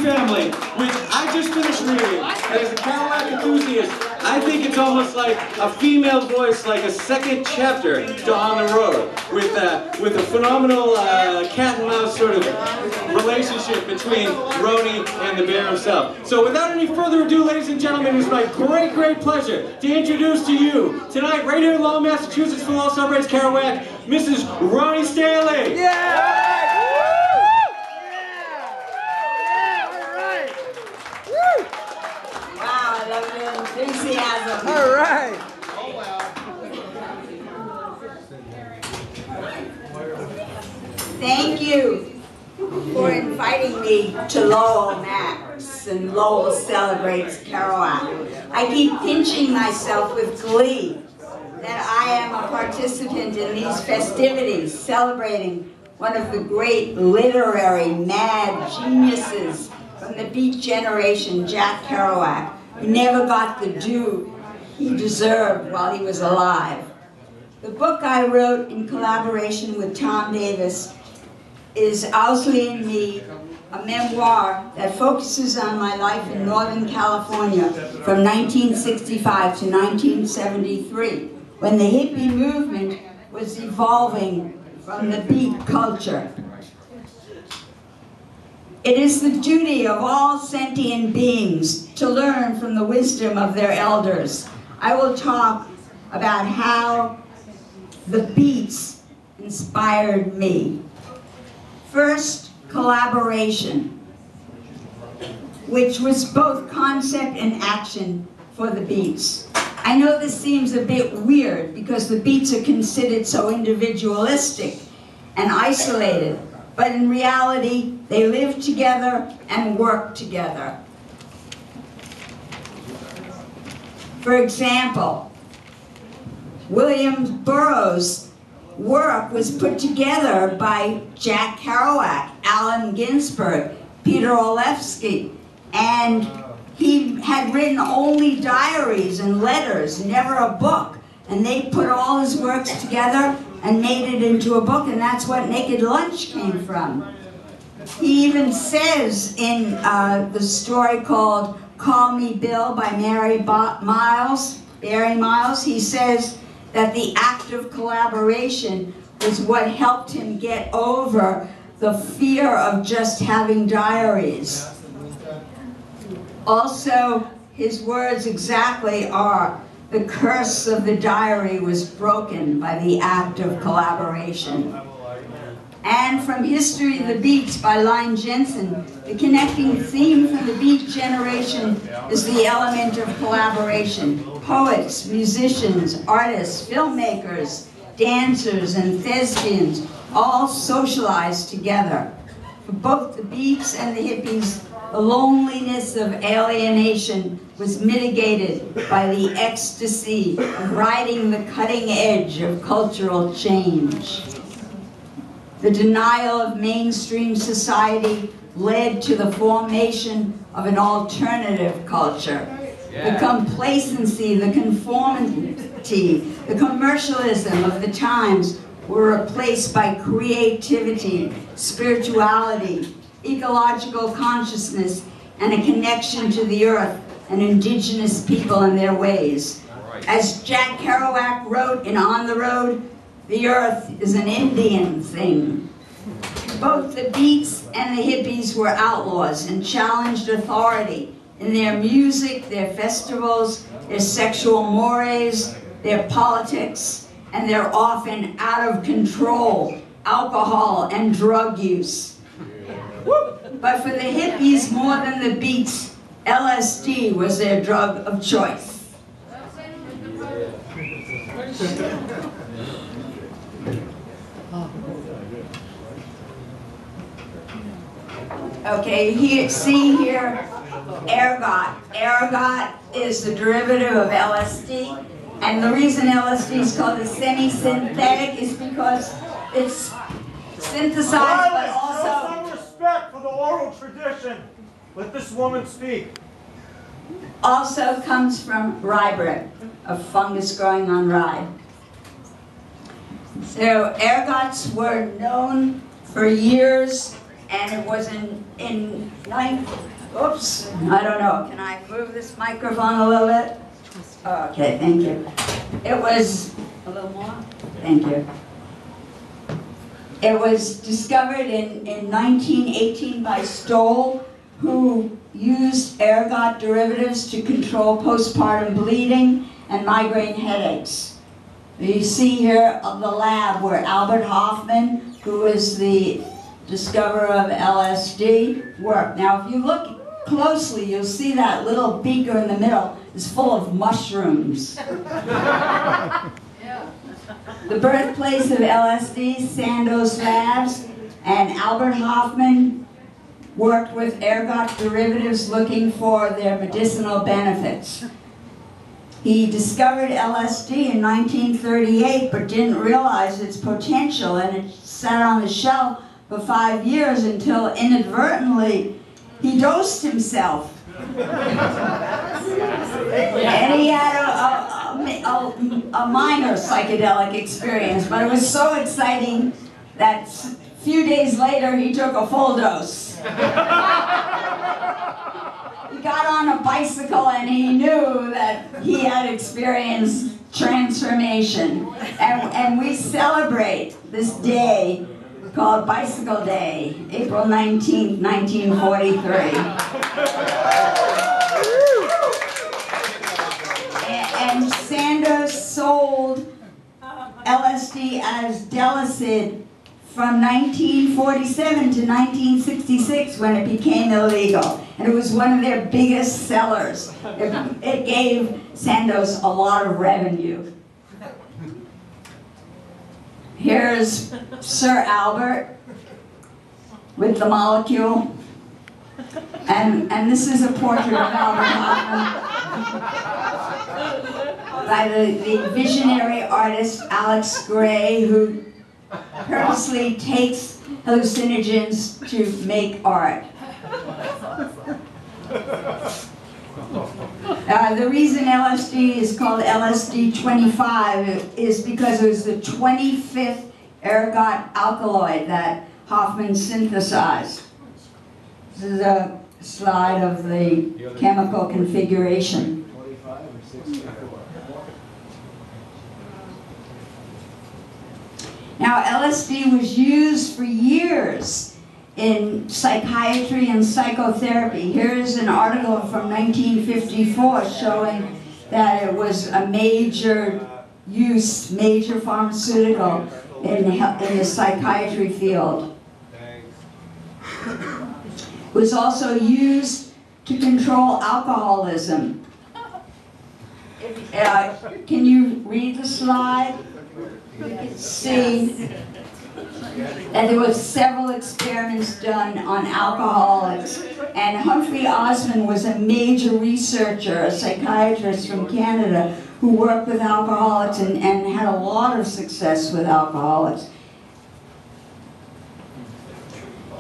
Family, which I just finished reading. As a Kerouac enthusiast, I think it's almost like a female voice, like a second chapter to On the Road, with a phenomenal cat and mouse sort of relationship between Rhoney and the bear himself. So without any further ado, ladies and gentlemen, it's my great pleasure to introduce to you tonight, right here in Lowell, Massachusetts, for Lowell Celebrates Kerouac, Mrs. Rhoney Stanley. Yeah! Wow, I love your enthusiasm. All right. Thank you for inviting me to Lowell Max and Lowell Celebrates Kerouac. I keep pinching myself with glee that I am a participant in these festivities celebrating one of the great literary mad geniuses from the Beat generation, Jack Kerouac, who never got the due he deserved while he was alive. The book I wrote in collaboration with Tom Davis is Owsley and Me, a memoir that focuses on my life in Northern California from 1965 to 1973, when the hippie movement was evolving from the beat culture. It is the duty of all sentient beings to learn from the wisdom of their elders. I will talk about how the beats inspired me. First, collaboration, which was both concept and action for the beats. I know this seems a bit weird because the beats are considered so individualistic and isolated, but in reality, they live together and work together. For example, William Burroughs' work was put together by Jack Kerouac, Allen Ginsberg, Peter Olefsky, and he had written only diaries and letters, never a book. And they put all his works together and made it into a book, and that's what Naked Lunch came from. He even says in the story called Call Me Bill by Barry Miles, he says that the act of collaboration was what helped him get over the fear of just having diaries. Also, his words exactly are, the curse of the diary was broken by the act of collaboration. And from History of the Beats by Lyon Jensen, the connecting theme for the Beat generation is the element of collaboration. Poets, musicians, artists, filmmakers, dancers, and thespians all socialized together. For both the Beats and the hippies, the loneliness of alienation was mitigated by the ecstasy of riding the cutting edge of cultural change. The denial of mainstream society led to the formation of an alternative culture. The complacency, the conformity, the commercialism of the times were replaced by creativity, spirituality, ecological consciousness, and a connection to the earth and indigenous people and their ways. As Jack Kerouac wrote in On the Road, the earth is an Indian thing. Both the Beats and the hippies were outlaws and challenged authority in their music, their festivals, their sexual mores, their politics, and their often out of control alcohol and drug use. But for the hippies, more than the Beats, LSD was their drug of choice. Okay, here, see here, ergot. Ergot is the derivative of LSD, and the reason LSD is called a semi-synthetic is because it's synthesized, but also... Show some respect for the oral tradition. Let this woman speak. Also comes from ryebrip, a fungus growing on rye. So ergots were known for years And it was oops, I don't know. Can I move this microphone a little bit? Okay, thank you. It was, a little more? Thank you. It was discovered in 1918 by Stoll, who used ergot derivatives to control postpartum bleeding and migraine headaches. You see here the lab where Albert Hofmann, who was the discoverer of LSD, worked. Now, if you look closely, you'll see that little beaker in the middle is full of mushrooms. The birthplace of LSD, Sandoz Labs, and Albert Hofmann worked with ergot derivatives looking for their medicinal benefits. He discovered LSD in 1938 but didn't realize its potential, and it sat on the shelf for 5 years until inadvertently he dosed himself. And he had a minor psychedelic experience, but it was so exciting that a few days later he took a full dose. He got on a bicycle and he knew that he had experienced transformation. And we celebrate this day called Bicycle Day, April 19th, 1943. And Sandoz sold LSD as Delicid from 1947 to 1966 when it became illegal. And it was one of their biggest sellers. It gave Sandoz a lot of revenue. Here's Sir Albert with the molecule. And this is a portrait of Albert Hofmann by the visionary artist Alex Gray, who purposely takes hallucinogens to make art. The reason LSD is called LSD 25 is because it was the 25th ergot alkaloid that Hofmann synthesized. This is a slide of the chemical configuration. Now, LSD was used for years in psychiatry and psychotherapy. Here's an article from 1954 showing that it was a major pharmaceutical in the psychiatry field. It was also used to control alcoholism. Can you read the slide? You can see that there were several experiments done on alcoholics, and Humphrey Osmond was a major researcher, a psychiatrist from Canada, who worked with alcoholics and had a lot of success with alcoholics.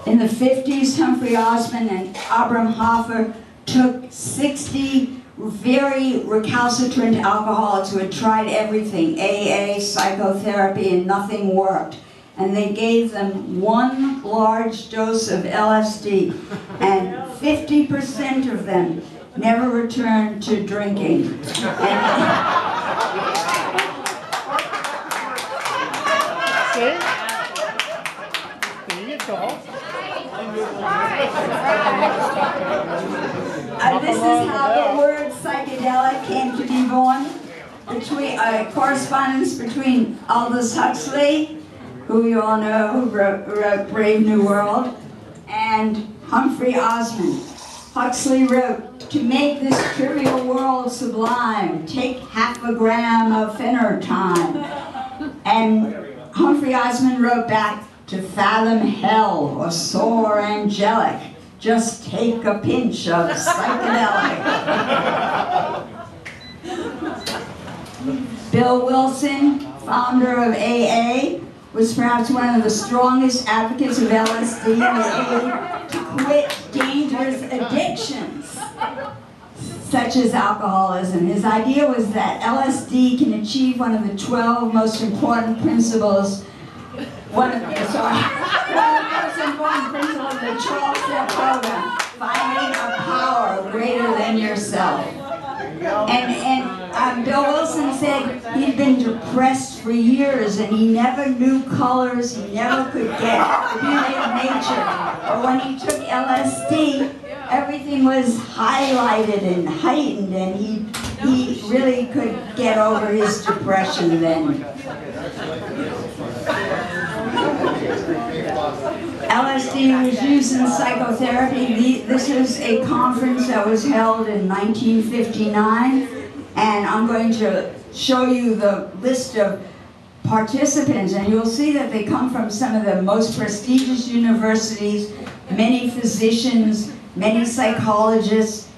In the 50s, Humphrey Osmond and Abraham Hoffer took 60 very recalcitrant alcoholics who had tried everything, AA, psychotherapy, and nothing worked. And they gave them one large dose of LSD, and 50% of them never returned to drinking. This is how the word psychedelic came to be born. Correspondence between Aldous Huxley, who you all know, who wrote Brave New World, and Humphrey Osmond. Huxley wrote, "To make this trivial world sublime, take half a gram of phenertime." And Humphrey Osmond wrote back, "To fathom hell or soar angelic, just take a pinch of psychedelic." Bill Wilson, founder of AA, was perhaps one of the strongest advocates of LSD and was able to quit dangerous addictions, such as alcoholism. His idea was that LSD can achieve one of the 12 most important principles One of the most important principles of the 12-step program, finding a power greater than yourself. And Bill Wilson said he'd been depressed for years and he never knew colors, he never could get the beauty of nature. But when he took LSD, everything was highlighted and heightened, and he really could get over his depression then. LSD was used in psychotherapy. This is a conference that was held in 1959, and I'm going to show you the list of participants, and you'll see that they come from some of the most prestigious universities, many physicians, many psychologists.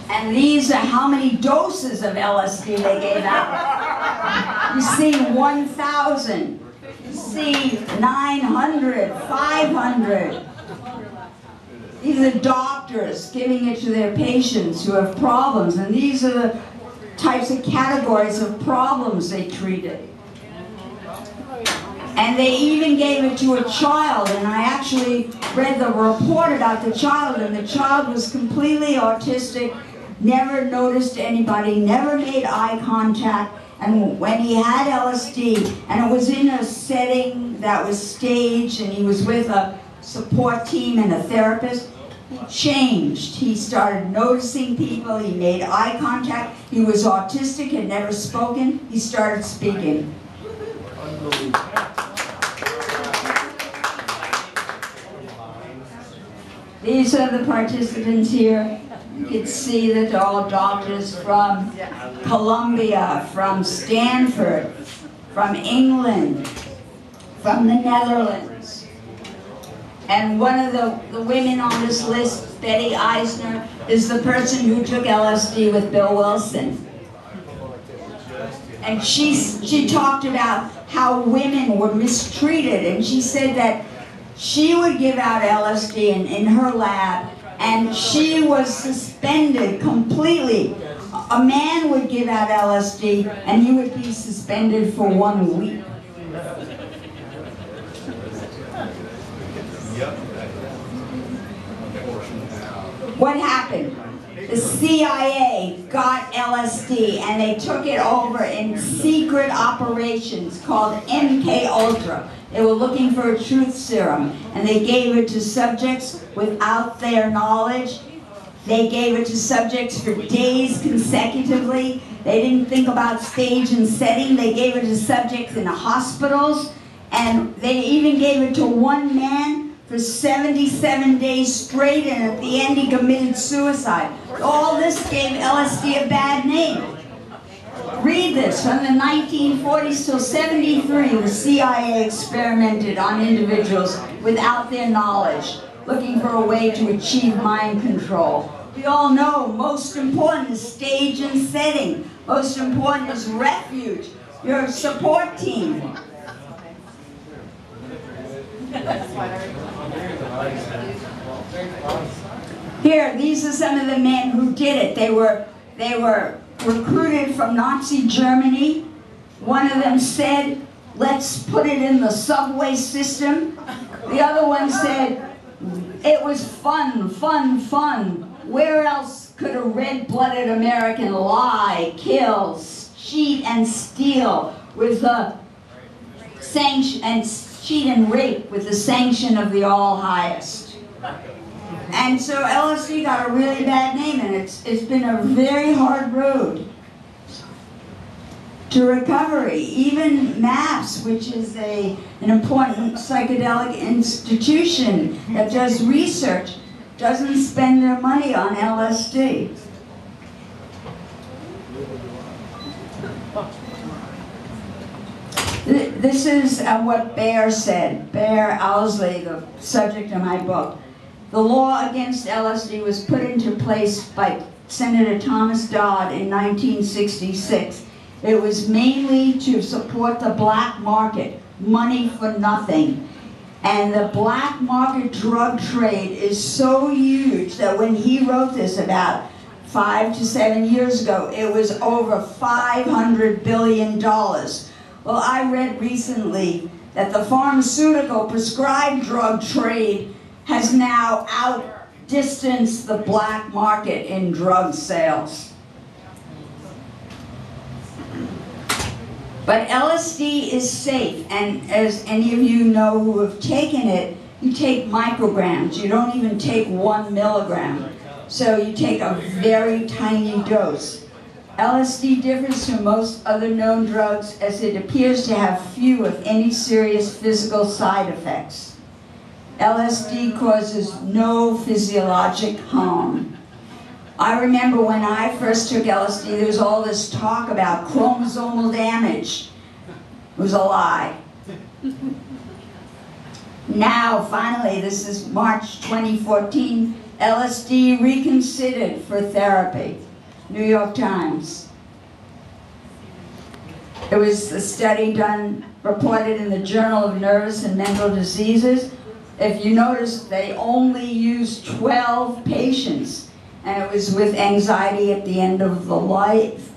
And these are how many doses of LSD they gave out. You see 1,000, you see 900, 500. These are doctors giving it to their patients who have problems, and these are the types of categories of problems they treated. And they even gave it to a child, and I actually read the report about the child, and the child was completely autistic, never noticed anybody, never made eye contact, and when he had LSD, and it was in a setting that was staged, and he was with a support team and a therapist, he changed. He started noticing people, he made eye contact, he was autistic, had never spoken, he started speaking. These are the participants here. You can see that they're all doctors from Columbia, from Stanford, from England, from the Netherlands. And one of the women on this list, Betty Eisner, is the person who took LSD with Bill Wilson. And she talked about how women were mistreated, and she said that she would give out LSD in her lab, and she was suspended completely. A man would give out LSD, and he would be suspended for 1 week. What happened? The CIA got LSD, and they took it over in secret operations called MK Ultra. They were looking for a truth serum, and they gave it to subjects without their knowledge. They gave it to subjects for days consecutively. They didn't think about stage and setting. They gave it to subjects in hospitals, and they even gave it to one man for 77 days straight, and at the end he committed suicide. All this gave LSD a bad name. Read this, from the 1940s till 73, the CIA experimented on individuals without their knowledge, looking for a way to achieve mind control. We all know most important is stage and setting. Most important is refuge, your support team. Here, these are some of the men who did it. They were recruited from Nazi Germany. One of them said, "Let's put it in the subway system." The other one said, "It was fun, fun, fun. Where else could a red-blooded American lie, kill, cheat, and steal with the sanction, and cheat and rape with the sanction of the all-highest?" And so LSD got a really bad name, and it's been a very hard road to recovery. Even MAPS, which is an important psychedelic institution that does research, doesn't spend their money on LSD. This is what Baer said. Baer Owsley, the subject of my book. The law against LSD was put into place by Senator Thomas Dodd in 1966. It was mainly to support the black market, money for nothing. And the black market drug trade is so huge that when he wrote this about 5 to 7 years ago, it was over $500 billion. Well, I read recently that the pharmaceutical prescribed drug trade has now outdistanced the black market in drug sales. But LSD is safe, and as any of you know who have taken it, you take micrograms. You don't even take 1 milligram. So you take a very tiny dose. LSD differs from most other known drugs as it appears to have few, if any, serious physical side effects. LSD causes no physiologic harm. I remember when I first took LSD, there was all this talk about chromosomal damage. It was a lie. Now, finally, this is March 2014, LSD reconsidered for therapy. New York Times. It was a study done, reported in the Journal of Nervous and Mental Diseases. If you notice, they only used 12 patients, and it was with anxiety at the end of life,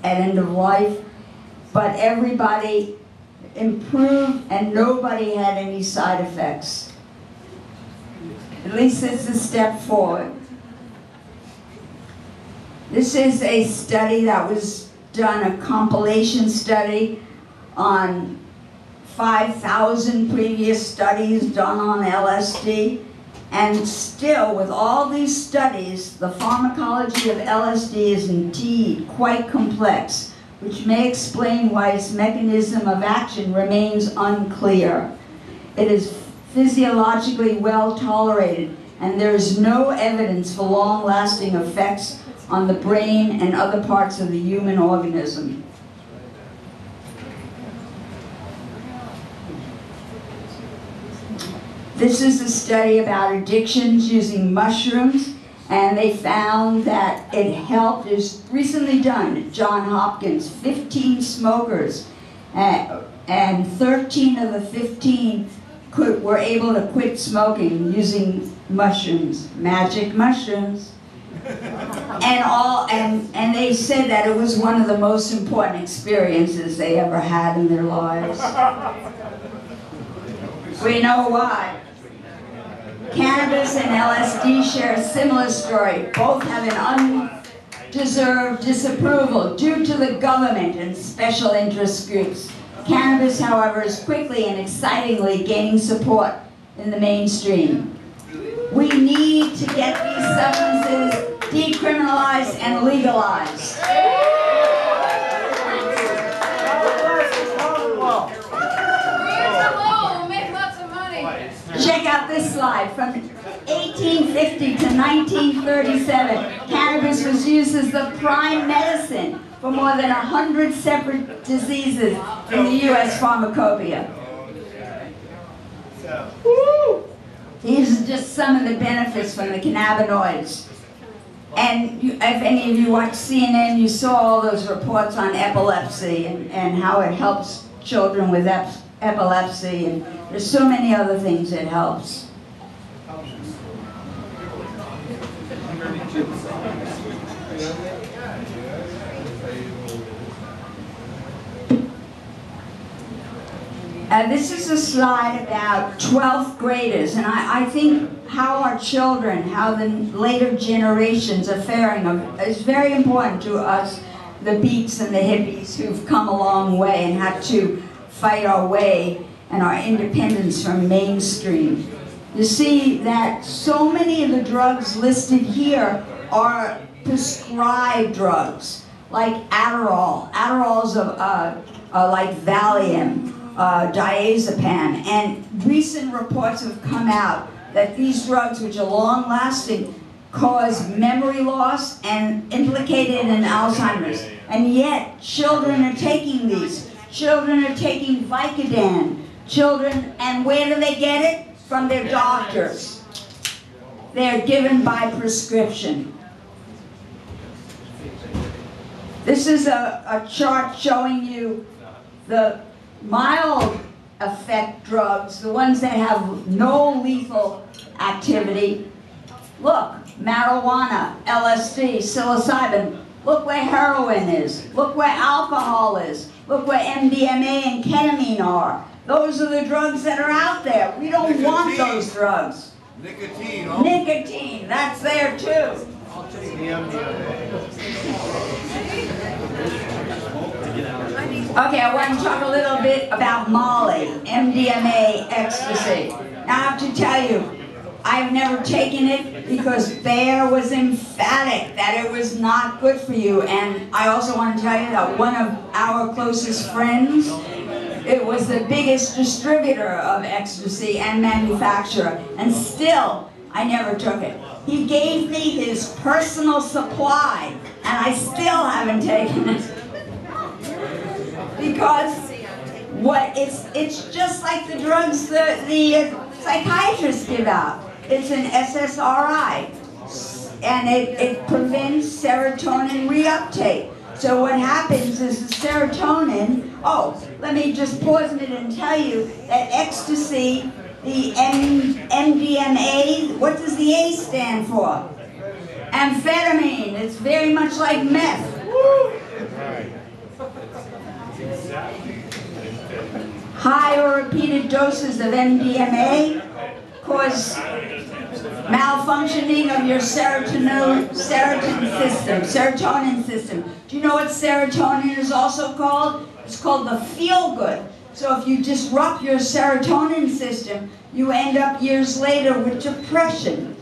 but everybody improved and nobody had any side effects. At least it's a step forward. This is a study that was done, a compilation study on 5,000 previous studies done on LSD. And still, with all these studies, the pharmacology of LSD is indeed quite complex, which may explain why its mechanism of action remains unclear. It is physiologically well tolerated, and there is no evidence for long-lasting effects on the brain and other parts of the human organism. This is a study about addictions using mushrooms, and they found that it helped. It was recently done at Johns Hopkins, 15 smokers, and 13 of the 15 were able to quit smoking using mushrooms, magic mushrooms. And they said that it was one of the most important experiences they ever had in their lives. We know why. Cannabis and LSD share a similar story. Both have an undeserved disapproval due to the government and special interest groups. Cannabis, however, is quickly and excitingly gaining support in the mainstream. We need to get these substances decriminalized and legalized. Check out this slide. From 1850 to 1937, cannabis was used as the prime medicine for more than 100 separate diseases in the U.S. pharmacopoeia. These are just some of the benefits from the cannabinoids. And if any of you watch CNN, you saw all those reports on epilepsy and how it helps children with epilepsy, and there's so many other things it helps. This is a slide about 12th graders, and I think how our children, how the later generations are faring is very important to us, the beats and the hippies who've come a long way and had to fight our way and our independence from mainstream. You see that so many of the drugs listed here are prescribed drugs, like Adderall. Adderall's like Valium, diazepam, and recent reports have come out that these drugs, which are long-lasting, cause memory loss and implicated in Alzheimer's. And yet, children are taking these. Children are taking Vicodin. Children, and where do they get it? From their doctors. They're given by prescription. This is a chart showing you the mild effect drugs, the ones that have no lethal activity. Look, marijuana, LSD, psilocybin. Look where heroin is. Look where alcohol is. Look where MDMA and ketamine are. Those are the drugs that are out there. We don't want those drugs. Nicotine. Nicotine, that's there too. Okay, I want to talk a little bit about Molly, MDMA, ecstasy. Now I have to tell you, I've never taken it because Bayer was emphatic that it was not good for you. And I also want to tell you that one of our closest friends, it was the biggest distributor of ecstasy and manufacturer, and still I never took it. He gave me his personal supply, and I still haven't taken it. Because it's just like the drugs the psychiatrists give out. It's an SSRI, and it prevents serotonin reuptake. So what happens is the serotonin, let me just pause a minute and tell you that ecstasy, the MDMA, what does the A stand for? Amphetamine. It's very much like meth. High or repeated doses of MDMA cause malfunctioning of your serotonin system. Do you know what serotonin is also called? It's called the feel-good. So if you disrupt your serotonin system, you end up years later with depression.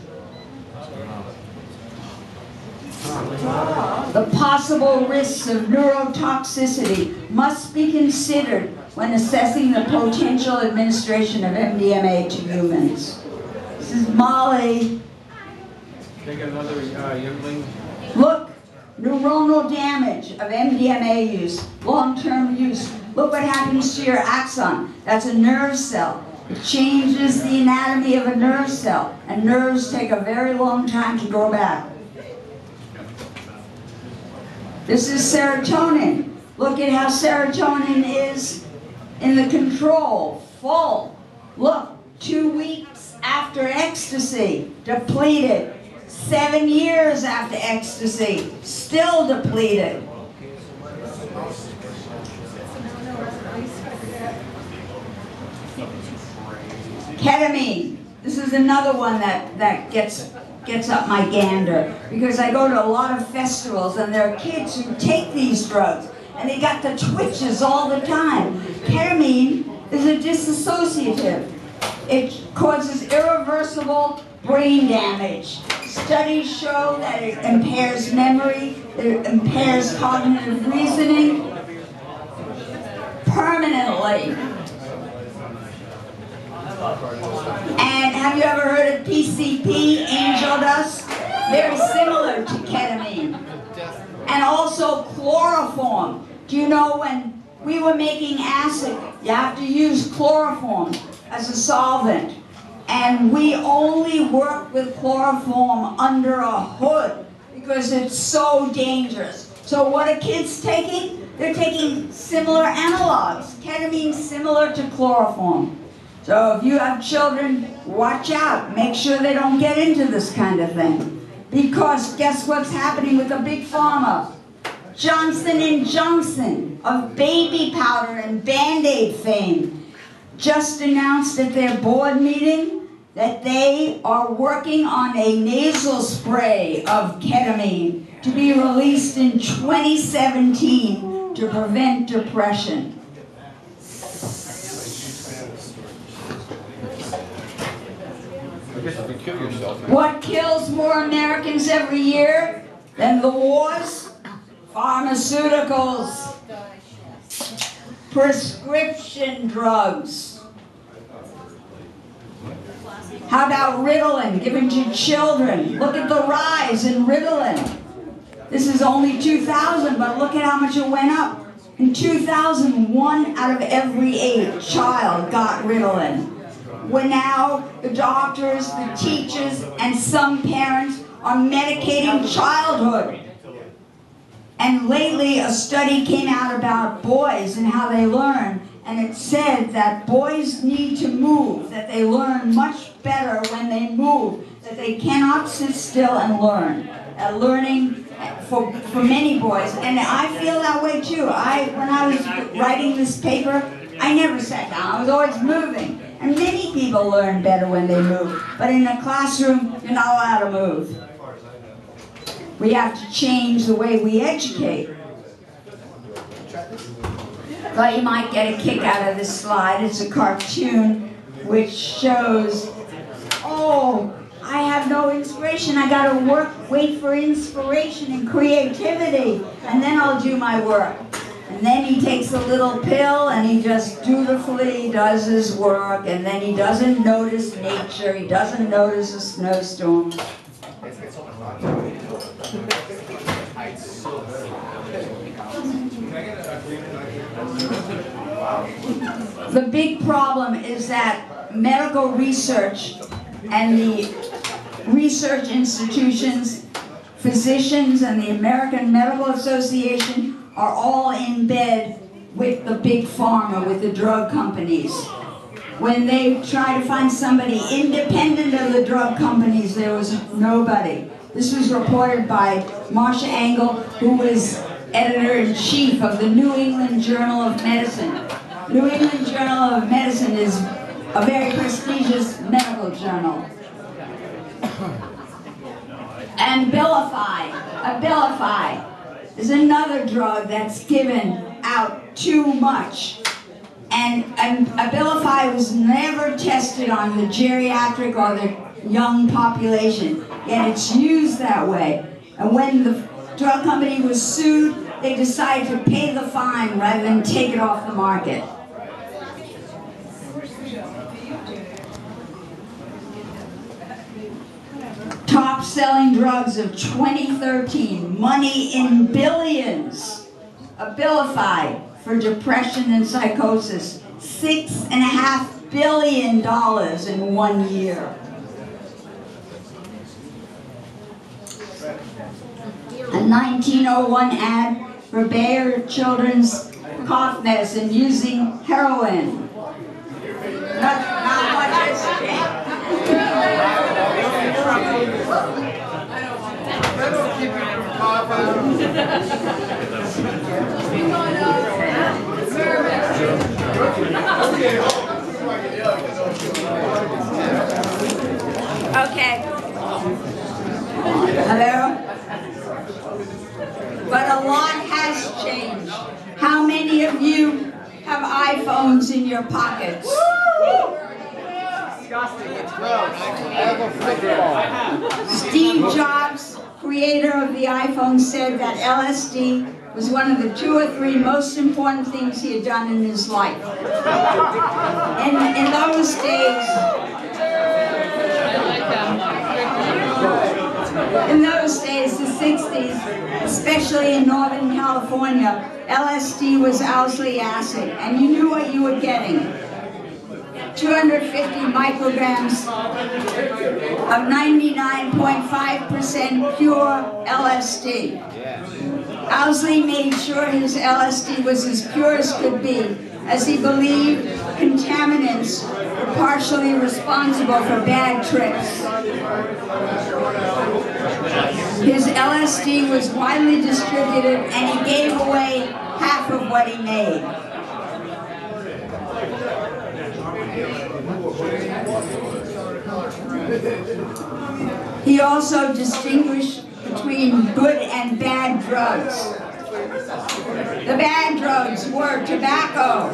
The possible risks of neurotoxicity must be considered when assessing the potential administration of MDMA to humans. This is Molly. Take another youngling. Look, neuronal damage of MDMA use, long-term use. Look what happens to your axon. That's a nerve cell. It changes the anatomy of a nerve cell, and nerves take a very long time to grow back. This is serotonin. Look at how serotonin is in the control, full. Look, 2 weeks after ecstasy, depleted. 7 years after ecstasy, still depleted. Ketamine. This is another one that gets up my gander, because I go to a lot of festivals and there are kids who take these drugs and they got the twitches all the time. Ketamine is a dissociative. It causes irreversible brain damage. Studies show that it impairs memory, it impairs cognitive reasoning permanently. And have you ever heard of PCP, angel dust? Very similar to ketamine. And also chloroform. Do you know when we were making acid, you have to use chloroform as a solvent. And we only work with chloroform under a hood because it's so dangerous. So what are kids taking? They're taking similar analogs. Ketamine's similar to chloroform. So if you have children, watch out. Make sure they don't get into this kind of thing. Because guess what's happening with the big pharma? Johnson & Johnson of baby powder and Band-Aid fame just announced at their board meeting that they are working on a nasal spray of ketamine to be released in 2017 to prevent depression. What kills more Americans every year than the wars? Pharmaceuticals, prescription drugs. How about Ritalin given to children? Look at the rise in Ritalin. This is only 2000, but look at how much it went up. In 2000, 1 out of every 8 child got Ritalin. When now the doctors, the teachers, and some parents are medicating childhood. And lately a study came out about boys and how they learn, and it said that boys need to move, that they learn much better when they move, that they cannot sit still and learn. Learning for many boys, and I feel that way too. When I was writing this paper, I never sat down. I was always moving. And many people learn better when they move. But in a classroom, you're not allowed to move. We have to change the way we educate. Thought you might get a kick out of this slide. It's a cartoon which shows, oh, I have no inspiration. I gotta wait for inspiration and creativity, and then I'll do my work. And then he takes a little pill and he just dutifully does his work, and then he doesn't notice nature, he doesn't notice a snowstorm. The big problem is that medical research and the research institutions, physicians, and the American Medical Association are all in bed with the big pharma, with the drug companies. When they try to find somebody independent of the drug companies, there was nobody. This was reported by Marsha Engel, who was editor-in-chief of the New England Journal of Medicine. New England Journal of Medicine is a very prestigious medical journal. And Abilify is another drug that's given out too much. And Abilify was never tested on the geriatric or the young population, yet it's used that way. And when the drug company was sued, they decided to pay the fine rather than take it off the market. Top-selling drugs of 2013, money in billions. Abilify for depression and psychosis, $6.5 billion in 1 year. A 1901 ad for Bayer Children's cough medicine using heroin. Not much has changed. Okay. Hello? But a lot has changed. How many of you have iPhones in your pockets? Steve Jobs, creator of the iPhone, said that LSD was one of the 2 or 3 most important things he had done in his life. In those days, the 60s, especially in Northern California, LSD was Owsley acid, and you knew what you were getting. 250 micrograms of 99.5% pure LSD. Owsley made sure his LSD was as pure as could be, as he believed contaminants were partially responsible for bad trips. His LSD was widely distributed, and he gave away half of what he made. He also distinguished between good and bad drugs. The bad drugs were tobacco,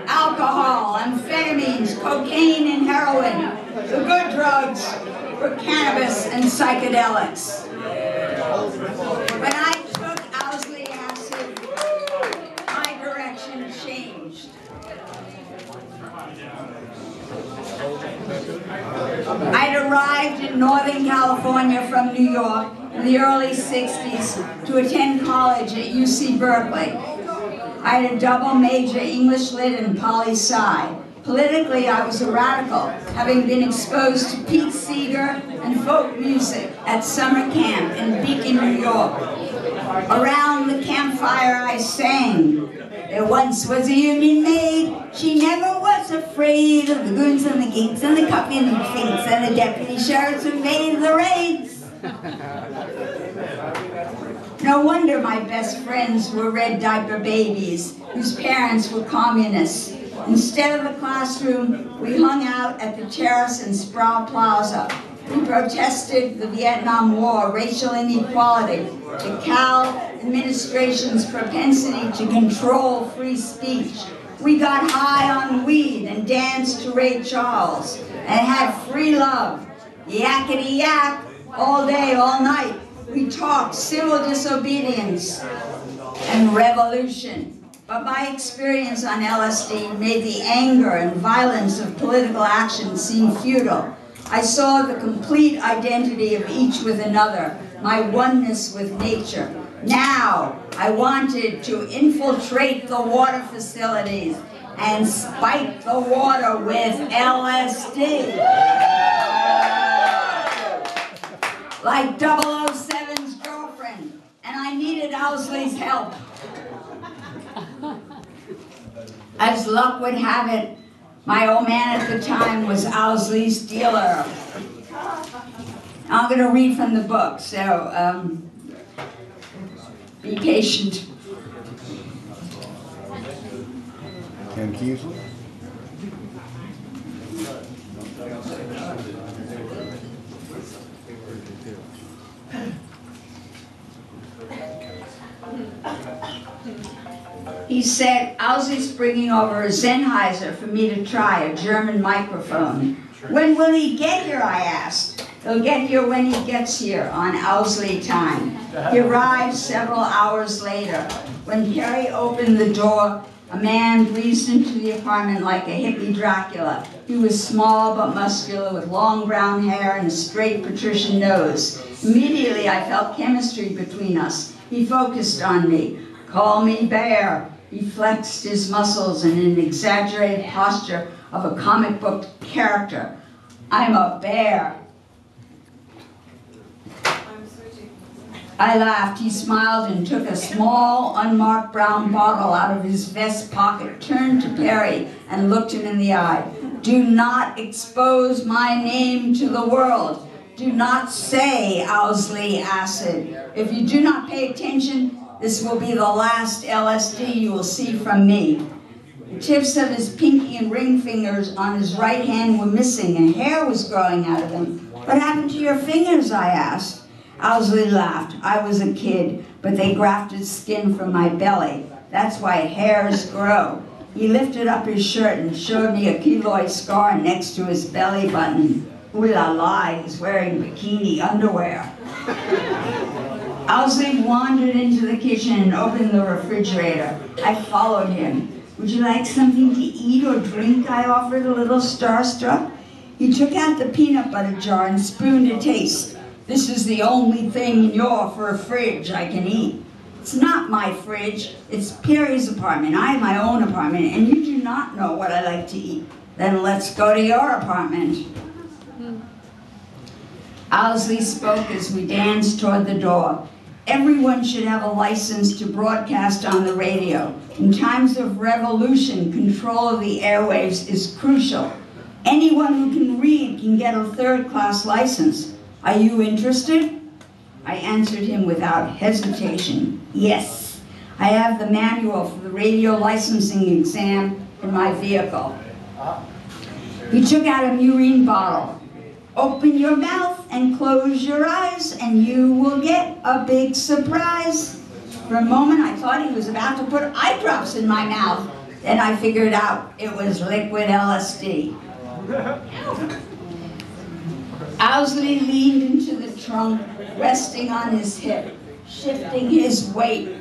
alcohol, amphetamines, cocaine, and heroin. The good drugs were cannabis and psychedelics. When I took Owsley acid, my direction changed. I'd arrived in Northern California from New York in the early 60s to attend college at UC Berkeley. I had a double major, English Lit and Poli-Sci. Politically, I was a radical, having been exposed to Pete Seeger and folk music at summer camp in Beacon, New York. Around the campfire, I sang, There once was a union maid. She never was afraid of the goons and the geeks and the coffee and the finks and the deputy sheriffs who made the raids. No wonder my best friends were red diaper babies whose parents were communists. Instead of the classroom, we hung out at the terrace in Sproul Plaza. We protested the Vietnam War, racial inequality, the Cal administration's propensity to control free speech. We got high on weed and danced to Ray Charles and had free love, yakety yak, all day, all night. We talked civil disobedience and revolution. But my experience on LSD made the anger and violence of political action seem futile. I saw the complete identity of each with another, my oneness with nature. Now, I wanted to infiltrate the water facilities and spike the water with LSD. Like 007's girlfriend, and I needed Owsley's help. As luck would have it, my old man at the time was Owsley's dealer. I'm going to read from the book, so be patient. Ken Keesley? He said, Owsley's bringing over a Sennheiser for me to try, a German microphone. When will he get here, I asked. He'll get here when he gets here, on Owsley time. He arrived several hours later. When Perry opened the door, a man breezed into the apartment like a hippie Dracula. He was small but muscular, with long brown hair and a straight patrician nose. Immediately, I felt chemistry between us. He focused on me. Call me Bear. He flexed his muscles in an exaggerated posture of a comic book character. I'm a bear. I laughed. He smiled and took a small, unmarked brown bottle out of his vest pocket, turned to Perry, and looked him in the eye. Do not expose my name to the world. Do not say Owsley acid. If you do not pay attention, this will be the last LSD you will see from me. The tips of his pinky and ring fingers on his right hand were missing, and hair was growing out of them. What happened to your fingers, I asked. Owsley laughed. I was a kid, but they grafted skin from my belly. That's why hairs grow. He lifted up his shirt and showed me a keloid scar next to his belly button. Ooh la la, he's wearing bikini underwear. Owsley wandered into the kitchen and opened the refrigerator. I followed him. Would you like something to eat or drink? I offered, a little starstruck. He took out the peanut butter jar and spooned a taste. This is the only thing in your fridge I can eat. It's not my fridge. It's Perry's apartment. I have my own apartment, and you do not know what I like to eat. Then let's go to your apartment. Owsley spoke as we danced toward the door. Everyone should have a license to broadcast on the radio. In times of revolution, control of the airwaves is crucial. Anyone who can read can get a third-class license. Are you interested? I answered him without hesitation. Yes. I have the manual for the radio licensing exam in my vehicle. He took out a murine bottle. Open your mouth and close your eyes, and you will get a big surprise. For a moment, I thought he was about to put eye drops in my mouth. Then I figured out it was liquid LSD. Owsley leaned into the trunk, resting on his hip, shifting his weight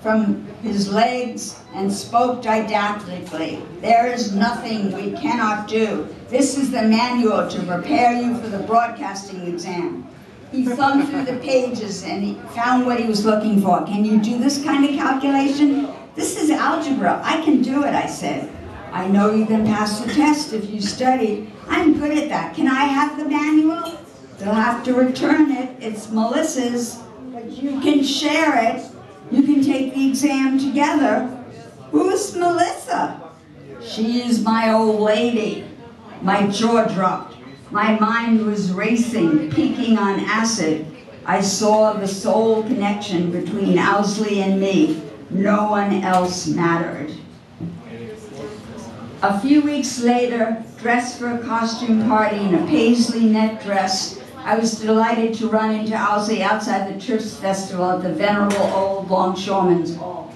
from his legs, and spoke didactically. There is nothing we cannot do. This is the manual to prepare you for the broadcasting exam. He thumbed through the pages and he found what he was looking for. Can you do this kind of calculation? This is algebra. I can do it, I said. I know you can pass the test if you study. I'm good at that. Can I have the manual? You'll have to return it. It's Melissa's, but you can share it. You can take the exam together. Who's Melissa? She is my old lady. My jaw dropped. My mind was racing, peaking on acid. I saw the soul connection between Owsley and me. No one else mattered. A few weeks later, dressed for a costume party in a paisley net dress, I was delighted to run into Owsley outside the Trips Festival at the venerable old Longshoremen's Hall.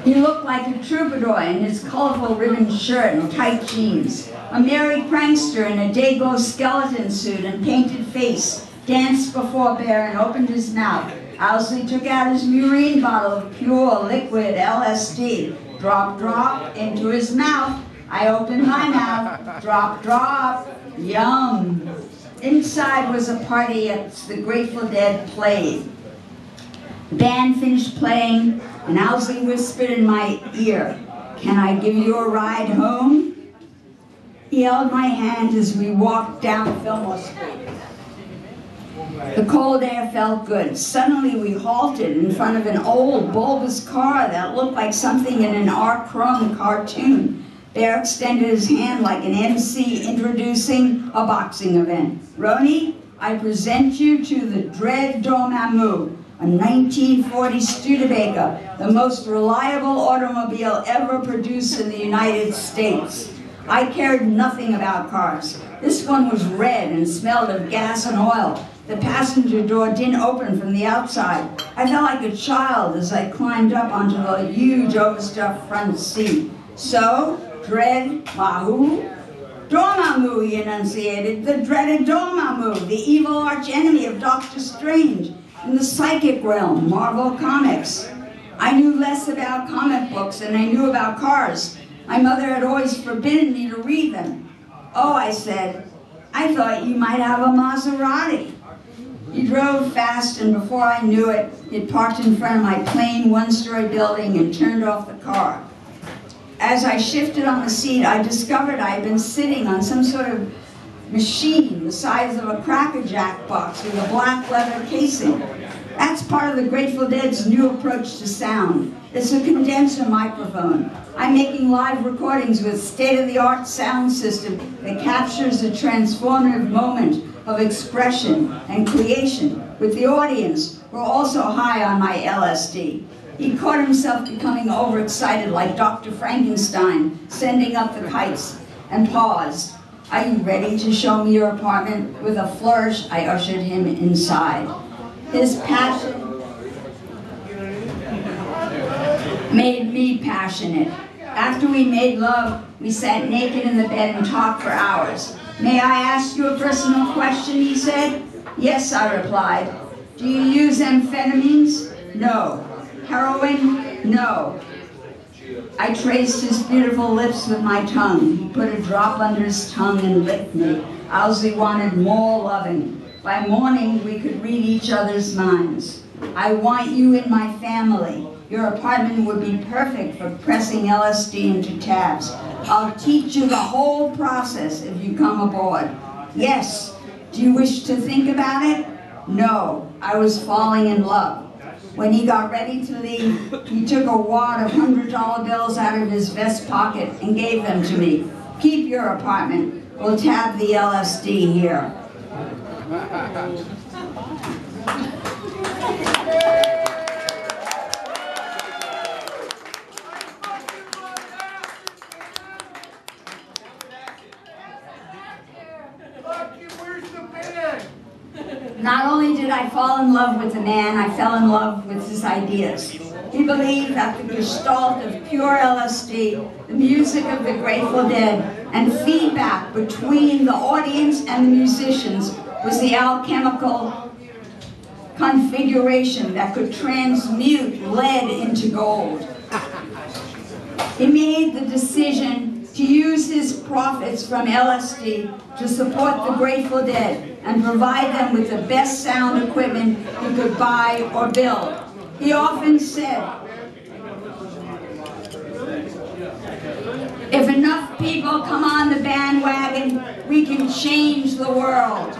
He looked like a troubadour in his colorful ribbon shirt and tight jeans. A merry prankster in a Dago skeleton suit and painted face danced before Bear and opened his mouth. Owsley took out his murine bottle of pure liquid LSD. Drop, drop, into his mouth. I opened my mouth. Drop, drop. Yum. Inside was a party at the Grateful Dead played. The band finished playing, and Owsley whispered in my ear, "Can I give you a ride home?" He held my hand as we walked down Fillmore Street. The cold air felt good. Suddenly we halted in front of an old, bulbous car that looked like something in an R. Crumb cartoon. Bear extended his hand like an MC introducing a boxing event. "Rhoney, I present you to the Dread Dormammu, a 1940 Studebaker, the most reliable automobile ever produced in the United States." I cared nothing about cars. This one was red and smelled of gas and oil. The passenger door didn't open from the outside. I felt like a child as I climbed up onto the huge overstuffed front seat. "So, Dread Mahu?" "Dormammu," he enunciated, "the dreaded Dormammu, the evil archenemy of Doctor Strange in the psychic realm, Marvel Comics." I knew less about comic books than I knew about cars. My mother had always forbidden me to read them. "Oh," I said, "I thought you might have a Maserati." He drove fast, and before I knew it, it parked in front of my plain one-story building and turned off the car. As I shifted on the seat, I discovered I had been sitting on some sort of machine the size of a Cracker Jack box with a black leather casing. That's part of the Grateful Dead's new approach to sound. It's a condenser microphone. I'm making live recordings with state-of-the-art sound system that captures a transformative moment of expression and creation with the audience who are also high on my LSD. He caught himself becoming overexcited like Dr. Frankenstein, sending up the kites, and paused. "Are you ready to show me your apartment?" With a flourish, I ushered him inside. His passion made me passionate. After we made love, we sat naked in the bed and talked for hours. "May I ask you a personal question?" he said. "Yes," I replied. "Do you use amphetamines?" "No." "Heroin?" "No." I traced his beautiful lips with my tongue. He put a drop under his tongue and licked me. Owsley wanted more loving. By morning, we could read each other's minds. "I want you in my family. Your apartment would be perfect for pressing LSD into tabs. I'll teach you the whole process if you come aboard." "Yes." "Do you wish to think about it?" "No." I was falling in love. When he got ready to leave, he took a wad of $100 bills out of his vest pocket and gave them to me. "Keep your apartment. We'll tab the LSD here." Not only did I fall in love with the man, I fell in love with his ideas. He believed that the gestalt of pure LSD, the music of the Grateful Dead, and feedback between the audience and the musicians was the alchemical configuration that could transmute lead into gold. He made the decision to use his profits from LSD to support the Grateful Dead and provide them with the best sound equipment he could buy or build. He often said, "If enough people come on the bandwagon, we can change the world."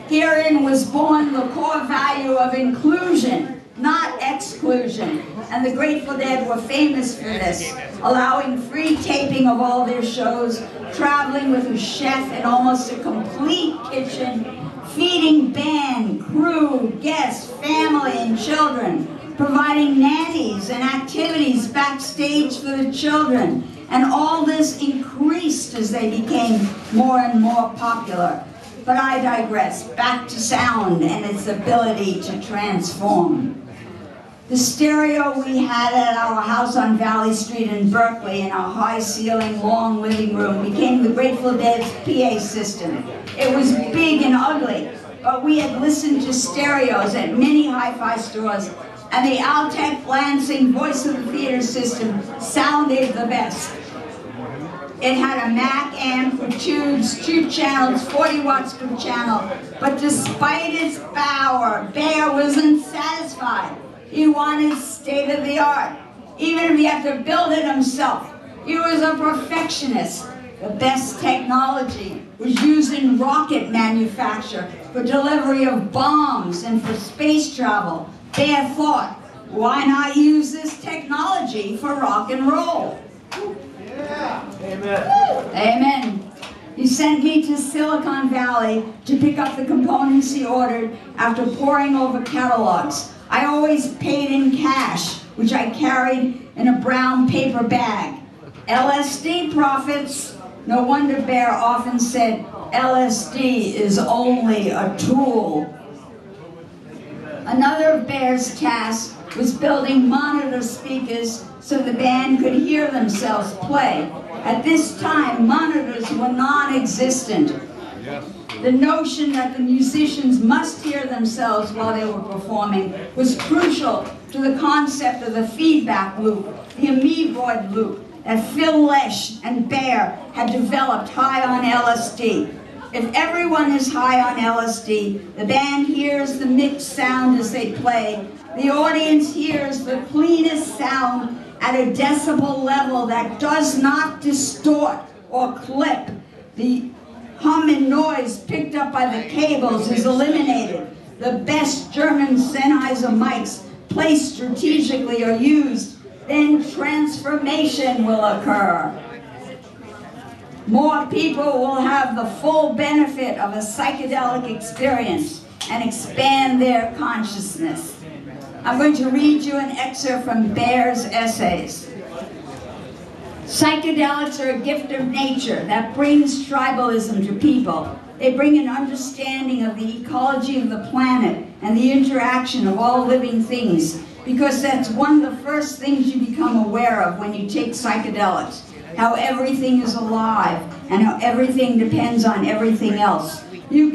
Herein was born the core value of inclusion, not exclusion. And the Grateful Dead were famous for this, allowing free taping of all their shows, traveling with a chef in almost a complete kitchen, feeding band, crew, guests, family, and children, providing nannies and activities backstage for the children. And all this increased as they became more and more popular. But I digress. Back to sound and its ability to transform. The stereo we had at our house on Valley Street in Berkeley in our high-ceiling, long living room became the Grateful Dead's PA system. It was big and ugly, but we had listened to stereos at many hi-fi stores, and the Altec Lansing Voice of the Theater system sounded the best. It had a Mac amp with tubes, 2 channels, 40 watts per channel, but despite its power, Bear wasn't satisfied. He wanted state-of-the-art, even if he had to build it himself. He was a perfectionist. The best technology was used in rocket manufacture for delivery of bombs and for space travel. Bear thought, why not use this technology for rock and roll? Yeah. Amen. Amen. He sent me to Silicon Valley to pick up the components he ordered after poring over catalogs. I always paid in cash, which I carried in a brown paper bag. LSD profits. No wonder Bear often said, LSD is only a tool. Another of Bear's tasks was building monitor speakers so the band could hear themselves play. At this time, monitors were non-existent. The notion that the musicians must hear themselves while they were performing was crucial to the concept of the feedback loop, the amoeboid loop, that Phil Lesh and Bear had developed high on LSD. If everyone is high on LSD, the band hears the mixed sound as they play. The audience hears the cleanest sound at a decibel level that does not distort or clip. The hum and noise picked up by the cables is eliminated. The best German Sennheiser mics placed strategically are used. Then transformation will occur. More people will have the full benefit of a psychedelic experience and expand their consciousness. I'm going to read you an excerpt from Bear's essays. Psychedelics are a gift of nature that brings tribalism to people. They bring an understanding of the ecology of the planet and the interaction of all living things, because that's one of the first things you become aware of when you take psychedelics, how everything is alive and how everything depends on everything else. You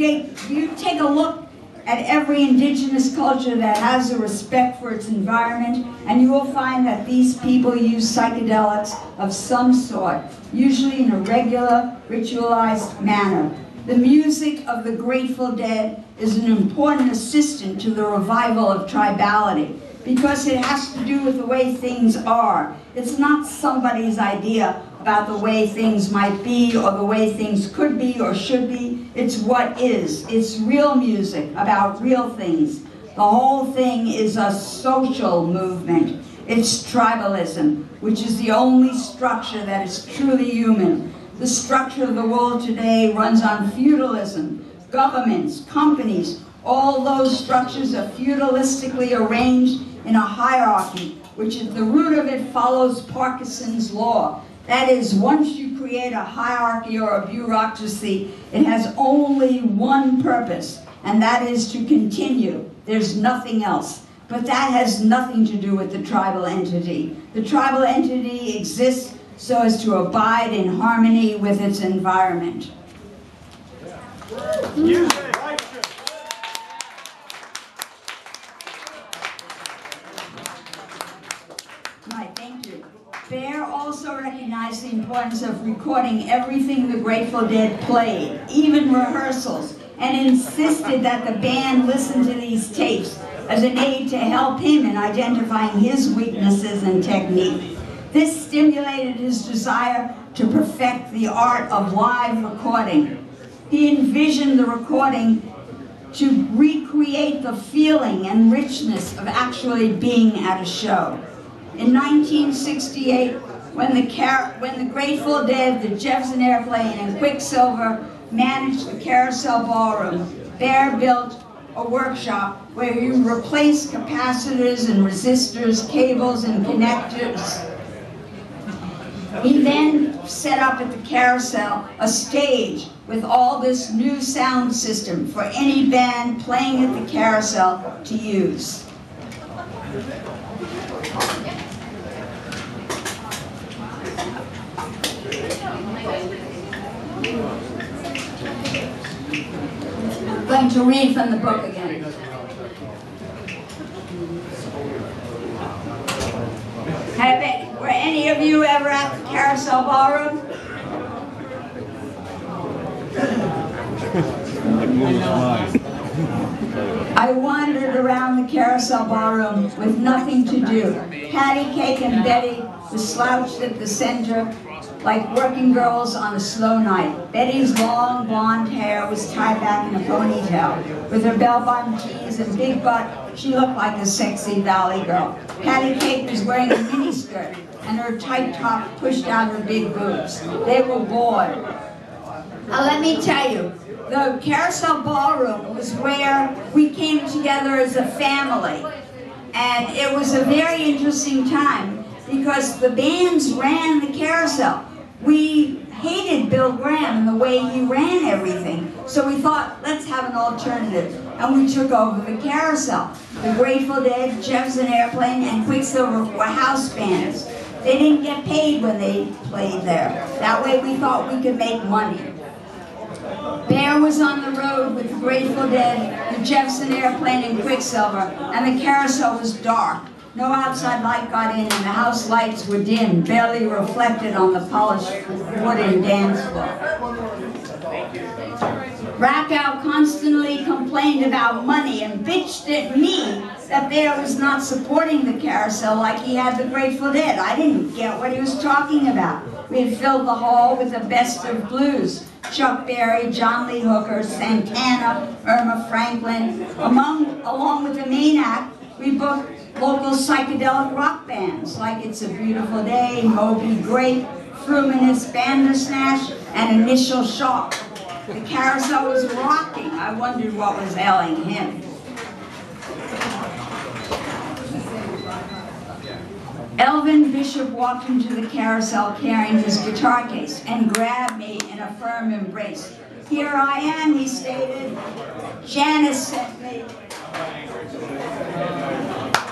take a look at every indigenous culture that has a respect for its environment, and you will find that these people use psychedelics of some sort, usually in a regular, ritualized manner. The music of the Grateful Dead is an important assistant to the revival of tribality, because it has to do with the way things are. It's not somebody's idea about the way things might be or the way things could be or should be. It's what is. It's real music about real things. The whole thing is a social movement. It's tribalism, which is the only structure that is truly human. The structure of the world today runs on feudalism. Governments, companies, all those structures are feudalistically arranged in a hierarchy, which at the root of it follows Parkinson's law. That is, once you create a hierarchy or a bureaucracy, it has only one purpose, and that is to continue. There's nothing else. But that has nothing to do with the tribal entity. The tribal entity exists so as to abide in harmony with its environment. Right, thank you. Bear also recognized the importance of recording everything the Grateful Dead played, even rehearsals, and insisted that the band listen to these tapes as an aid to help him in identifying his weaknesses and technique. This stimulated his desire to perfect the art of live recording. He envisioned the recording to recreate the feeling and richness of actually being at a show. In 1968, when the Grateful Dead, the Jefferson Airplane, and Quicksilver managed the Carousel Ballroom, Bear built a workshop where he replaced capacitors and resistors, cables and connectors. He then set up at the Carousel a stage with all this new sound system for any band playing at the Carousel to use. I'm going to read from the book again. Were any of you ever at the Carousel Ballroom? I wandered around the Carousel Ballroom with nothing to do. Patty Cake and Betty were slouched at the center like working girls on a slow night. Betty's long blonde hair was tied back in a ponytail. With her bell-bottom jeans and big butt, she looked like a sexy valley girl. Patty Cake was wearing a miniskirt, and her tight top pushed out her big boobs. They were bored. Now let me tell you, the Carousel Ballroom was where we came together as a family. And it was a very interesting time because the bands ran the Carousel. We hated Bill Graham and the way he ran everything. So we thought, let's have an alternative. And we took over the Carousel. The Grateful Dead, Jefferson Airplane, and Quicksilver were house bands. They didn't get paid when they played there. That way we thought we could make money. Bear was on the road with the Grateful Dead, the Jefferson Airplane, and Quicksilver, and the Carousel was dark. No outside light got in, and the house lights were dim, barely reflected on the polished wooden dance floor. Rakow constantly complained about money and bitched at me that Bear was not supporting the Carousel like he had the Grateful Dead. I didn't get what he was talking about. We had filled the hall with the best of blues. Chuck Berry, John Lee Hooker, Santana, Irma Franklin. Along with the main act, we booked local psychedelic rock bands like It's a Beautiful Day, Moby Grape, Fruminous Bandersnatch, and Initial Shock. The Carousel was rocking. I wondered what was ailing him. Elvin Bishop walked into the Carousel carrying his guitar case and grabbed me in a firm embrace. Here I am, he stated. Janice sent me.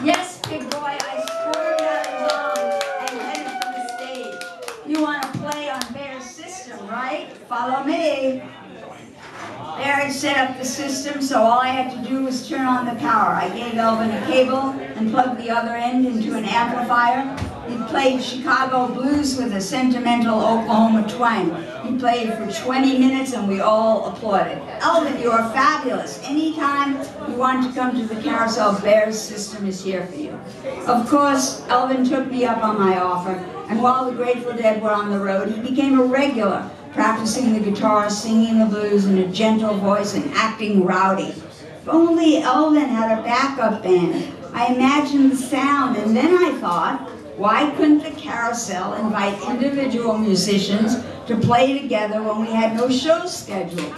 Yes, big boy, I squirmed out of Lowell and headed for the stage. You want to play on Bear's system, right? Follow me. Bear had set up the system, so all I had to do was turn on the power. I gave Elvin a cable and plugged the other end into an amplifier. He played Chicago blues with a sentimental Oklahoma twang. He played for 20 minutes and we all applauded. Elvin, you are fabulous. Anytime you want to come to the Carousel, Bear's system is here for you. Of course, Elvin took me up on my offer, and while the Grateful Dead were on the road, he became a regular, practicing the guitar, singing the blues in a gentle voice, and acting rowdy. If only Elvin had a backup band. I imagined the sound, and then I thought, why couldn't the Carousel invite individual musicians to play together when we had no show schedules?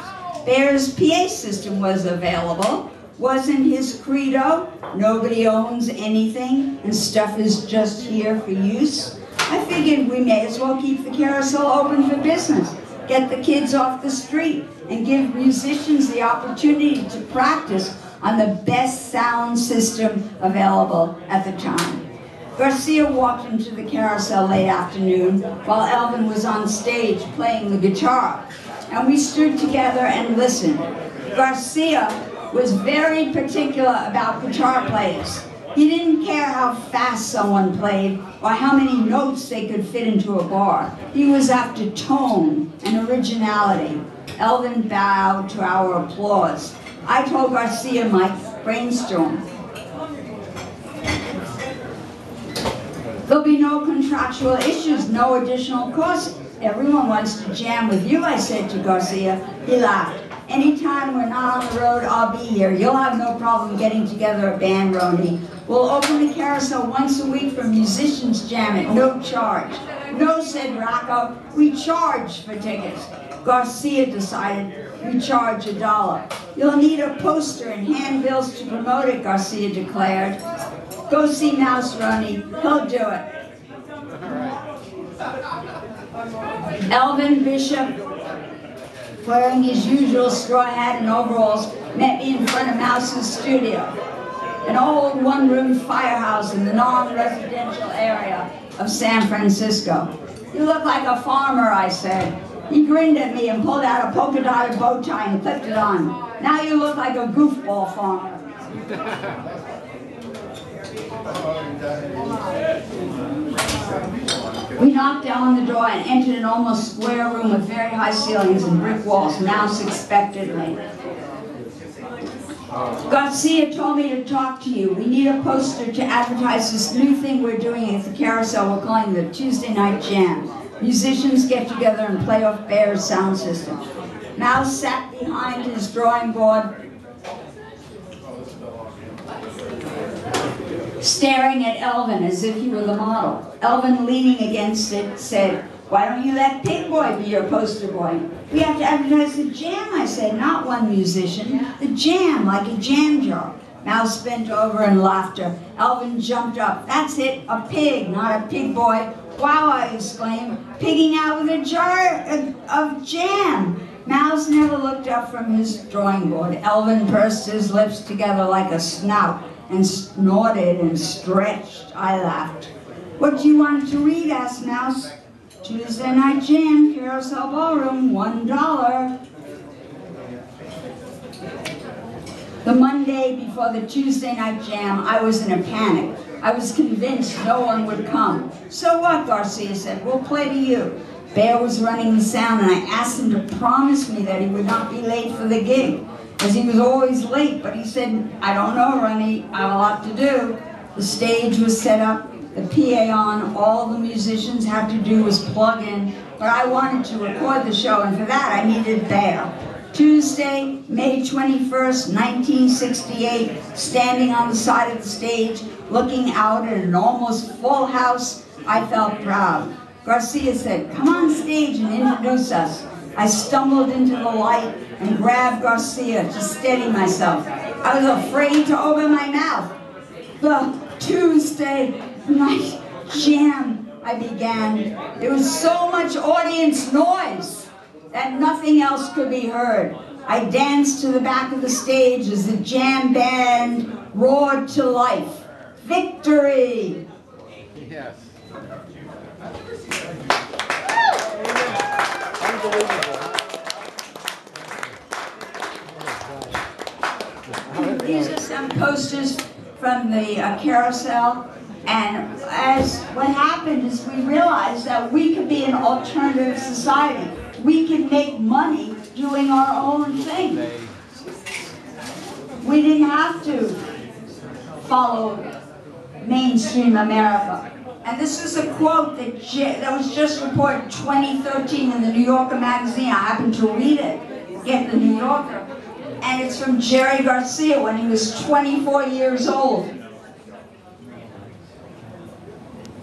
Bear's PA system was available. Wasn't his credo, nobody owns anything and stuff is just here for use? I figured we may as well keep the Carousel open for business, get the kids off the street, and give musicians the opportunity to practice on the best sound system available at the time. Garcia walked into the Carousel late afternoon while Elvin was on stage playing the guitar, and we stood together and listened. Garcia was very particular about guitar players. He didn't care how fast someone played or how many notes they could fit into a bar. He was after tone and originality. Elvin bowed to our applause. I told Garcia my brainstorm. There'll be no contractual issues, no additional costs. Everyone wants to jam with you, I said to Garcia. He laughed. Anytime we're not on the road, I'll be here. You'll have no problem getting together a band, Rhoney. We'll open the carousel once a week for musicians jam at no charge. No, said Rocco, we charge for tickets. Garcia decided we charge $1. You'll need a poster and handbills to promote it, Garcia declared. Go see Mouse, Rhoney. He'll do it. Elvin Bishop, wearing his usual straw hat and overalls, met me in front of Mouse's studio, an old one-room firehouse in the non-residential area of San Francisco. You look like a farmer, I said. He grinned at me and pulled out a polka-dotted bow tie and clipped it on. Now you look like a goofball farmer. We knocked down the door and entered an almost square room with very high ceilings and brick walls. Mouse expectantly. Garcia told me to talk to you. We need a poster to advertise this new thing we're doing at the carousel. We're calling the Tuesday Night Jam. Musicians get together and play off Bear's sound system. Mouse sat behind his drawing board, staring at Elvin as if he were the model. Elvin, leaning against it, said, "Why don't you let Pig Boy be your poster boy?" "We have to advertise the jam," I said, "not one musician. The jam, like a jam jar." Mouse bent over in laughter. Elvin jumped up. "That's it, a pig, not a pig boy." "Wow," I exclaimed, "pigging out with a jar of jam." Mouse never looked up from his drawing board. Elvin pursed his lips together like a snout and snorted and stretched. I laughed. "What do you want to read?" asked Mouse. "Tuesday Night Jam, Carousel Ballroom, $1. The Monday before the Tuesday Night Jam, I was in a panic. I was convinced no one would come. "So what?" Garcia said. "We'll play to you." Bear was running the sound, and I asked him to promise me that he would not be late for the gig, as he was always late, but he said, "I don't know, Rhoney, I have a lot to do." The stage was set up, the PA on, all the musicians had to do was plug in, but I wanted to record the show, and for that I needed Bear. Tuesday, May 21st, 1968, standing on the side of the stage, looking out at an almost full house, I felt proud. Garcia said, "Come on stage and introduce us." I stumbled into the light and grabbed Garcia to steady myself. I was afraid to open my mouth. "The Tuesday Night Jam," I began. There was so much audience noise that nothing else could be heard. I danced to the back of the stage as the jam band roared to life. Victory! Yes. These are some posters from the carousel, and as what happened is we realized that we could be an alternative society. We could make money doing our own thing. We didn't have to follow mainstream America. And this is a quote that was just reported 2013 in the New Yorker magazine. I happened to read it, get the New Yorker. And it's from Jerry Garcia when he was 24 years old.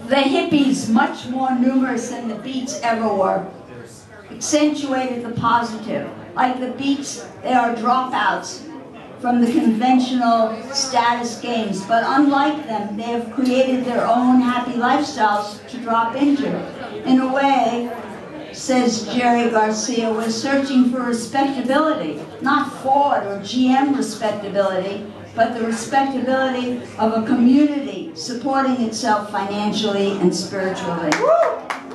The hippies, much more numerous than the Beats ever were, accentuated the positive. Like the Beats, they are dropouts from the conventional status games, but unlike them, they have created their own happy lifestyles to drop into. In a way, says Jerry Garcia, we're searching for respectability, not Ford or GM respectability, but the respectability of a community supporting itself financially and spiritually. Woo!